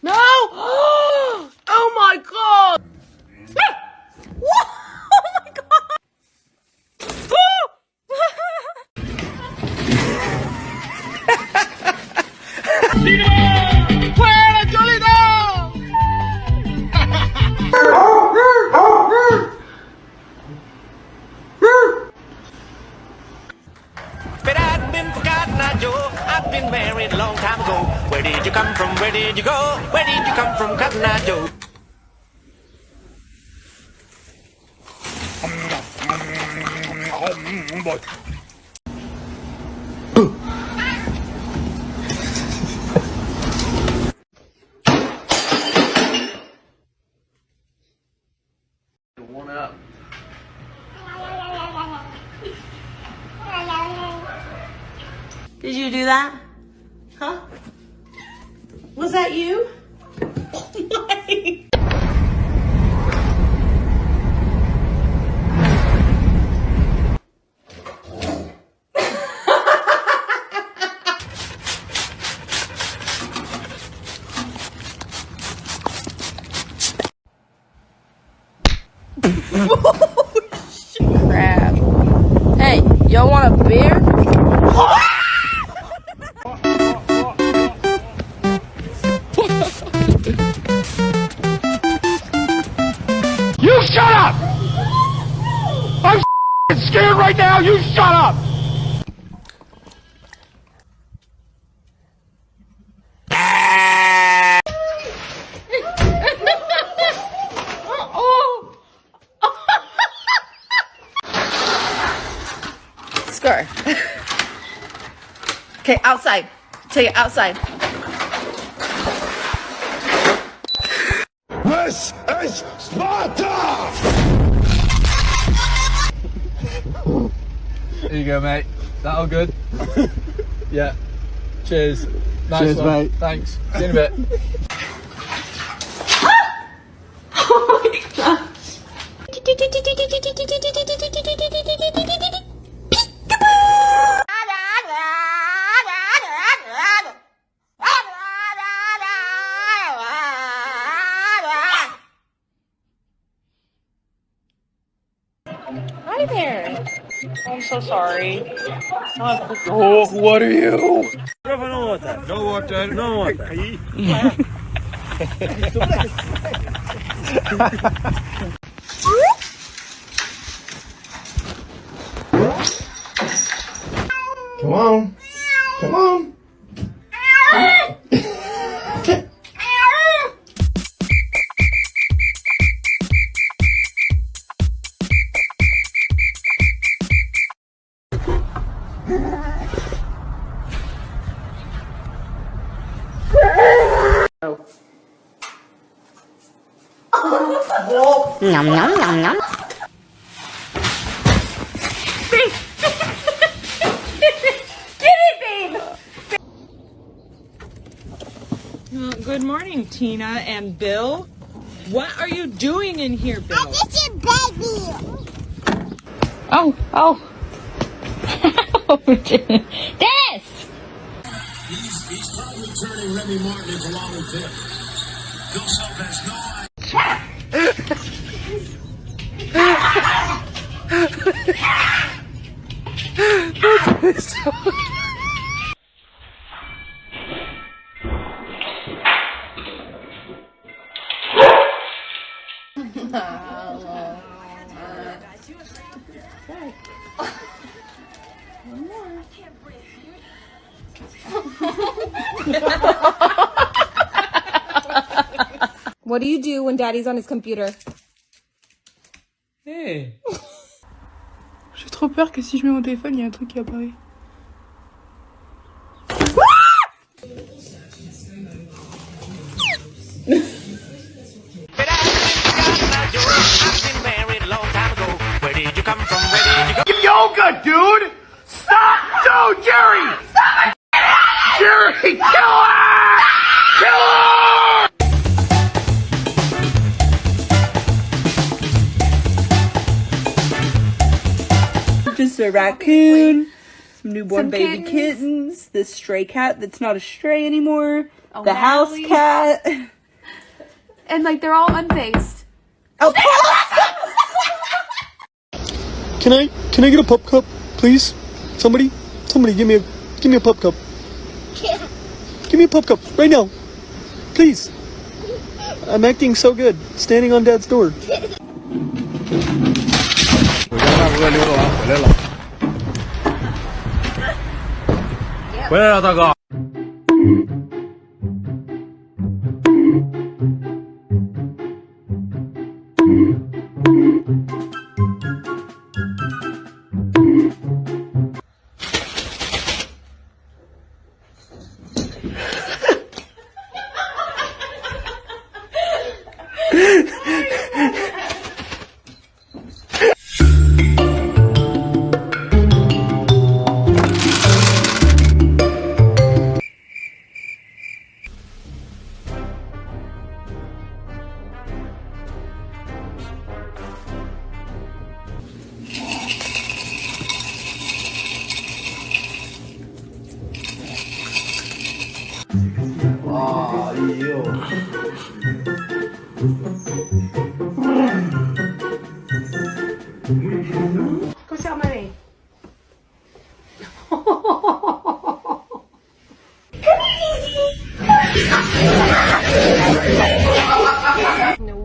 No! Oh my god! What? Oh my god! ¡Fuera, Cholito! But I've been forgotten, now, Joe. I've been married a long time ago. Where did you come from? Where did you go? Where did you come from, Cotton Eye Joe? One up. Did you do that? Huh? Was that you? Oh my. Crap. Hey, y'all want a beer? You shut up! I'm scared right now, you shut up! Scar. Okay, outside. Take it outside. This is Sparta! There you go, mate. That all good? Yeah. Cheers. Nice Cheers, one. mate. Thanks. See you in a bit. Oh my gosh. Hi there. I'm so sorry. Oh, what are you? No water. No water. Come on. Come on. Nom nom nom nom. Good morning, Tina and Bill. What are you doing in here, Bill? I'm just your baby. Oh. This! He's probably turning Remy Martin into Lolly Tip. Bill Self has no What do you do when Daddy's on his computer? Hey. J'ai trop peur que si je mets mon téléphone, il y a un truc qui apparaît. But I've been married a long time ago. Where did you come from? Where did you go? Yoga, dude! Stop! No, Jerry! Stop it! Jerry, kill her! Kill her! Just a raccoon, some newborn baby kittens, this stray cat that's not a stray anymore, the house cat. and like they're all unfazed. Oh, Can I get a pup cup, please? Somebody give me a pup cup. Give me a pup cup right now, please. I'm acting so good, standing on Dad's door. 回家大哥溜达完回来了，回来了，大哥。Go tell Mommy.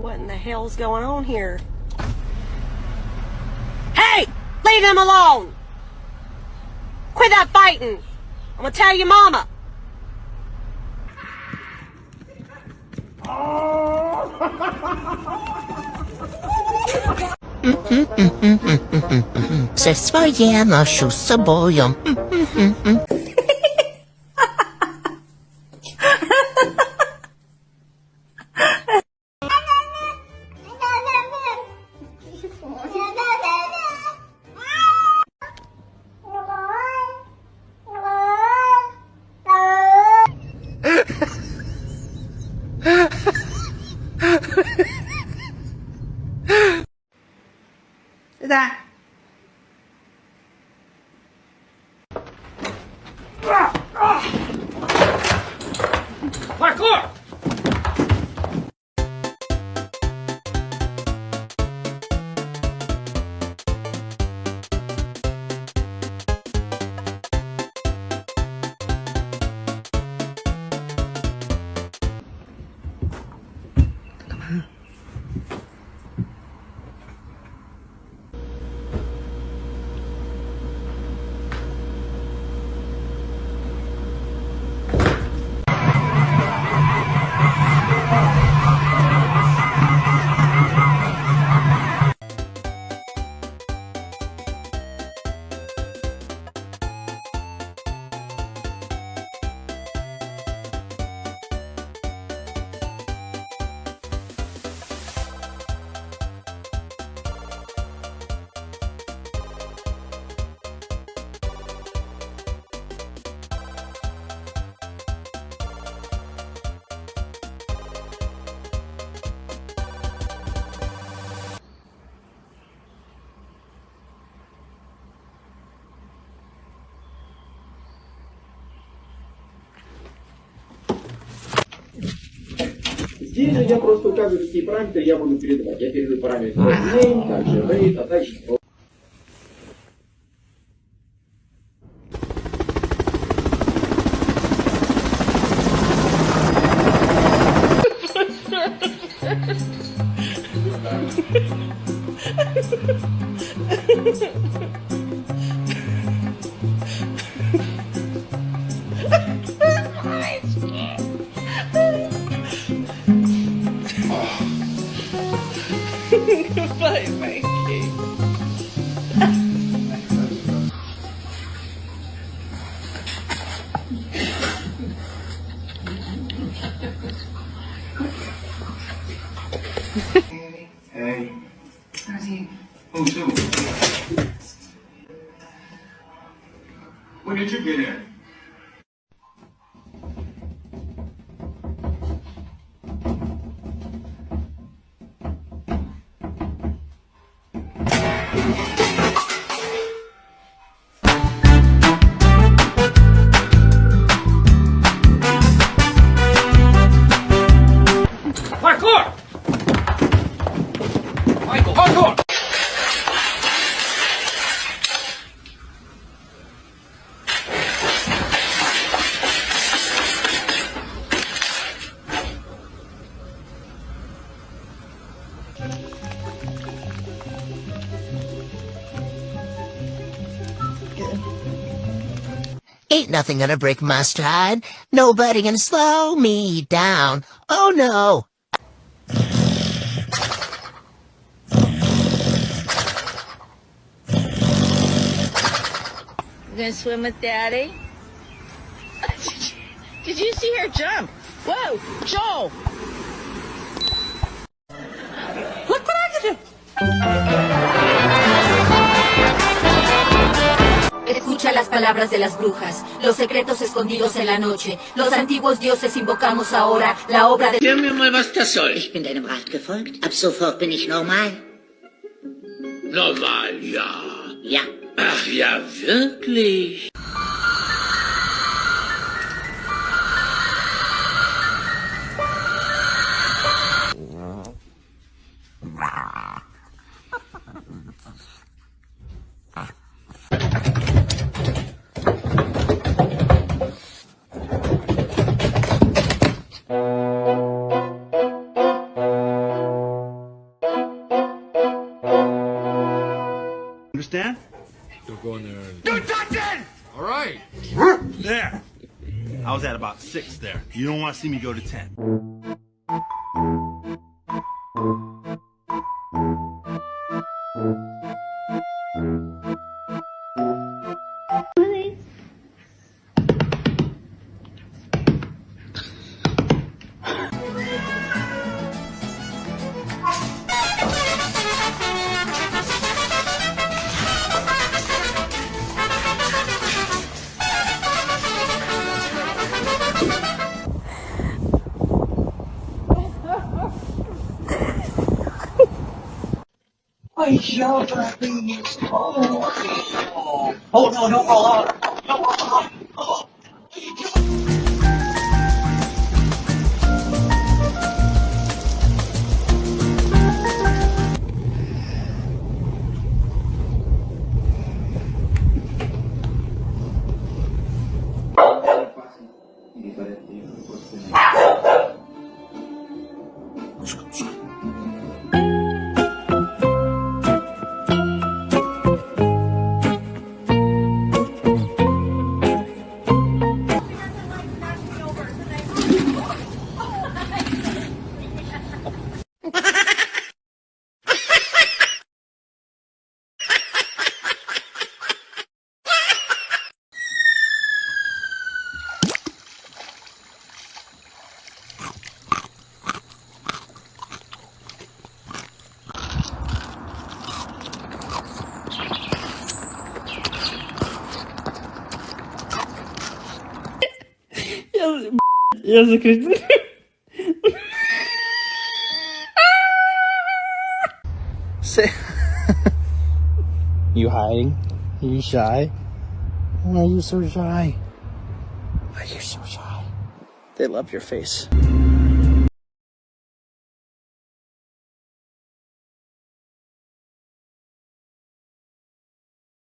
What in the hell's going on here? Hey! Leave him alone! Quit that fighting! I'm gonna tell your mama! Все своє ношу з собою. That. Parkour! Здесь же я просто указываю, какие параметры я буду передавать. Я передаю параметры name, также rate, а также... Goodbye, Mikey. Hey. How's he? Who too? When did you get here? Parkour! Michael. Oh, come on. Ain't nothing gonna break my stride. Nobody gonna slow me down. Oh no. You gonna swim with Daddy? Did you see her jump? Whoa, Joel! Look what I can do! Escucha las palabras de las brujas, los secretos escondidos en la noche. Los antiguos dioses invocamos ahora la obra de... Hör mir mal, was das soll. Ich bin deinem Rat gefolgt. Ab sofort bin ich normal. Normal, ja. Ja. Ach ja, wirklich? Understand? Don't go in there. Don't touch it! All right. There. I was at about 6 there. You don't want to see me go to 10. I yelled at me. Oh no, don't roll out. Don't roll out. Oh. Я закрыть. Say, you hiding? Are you shy? Why are you so shy? Why are you so shy? They love your face.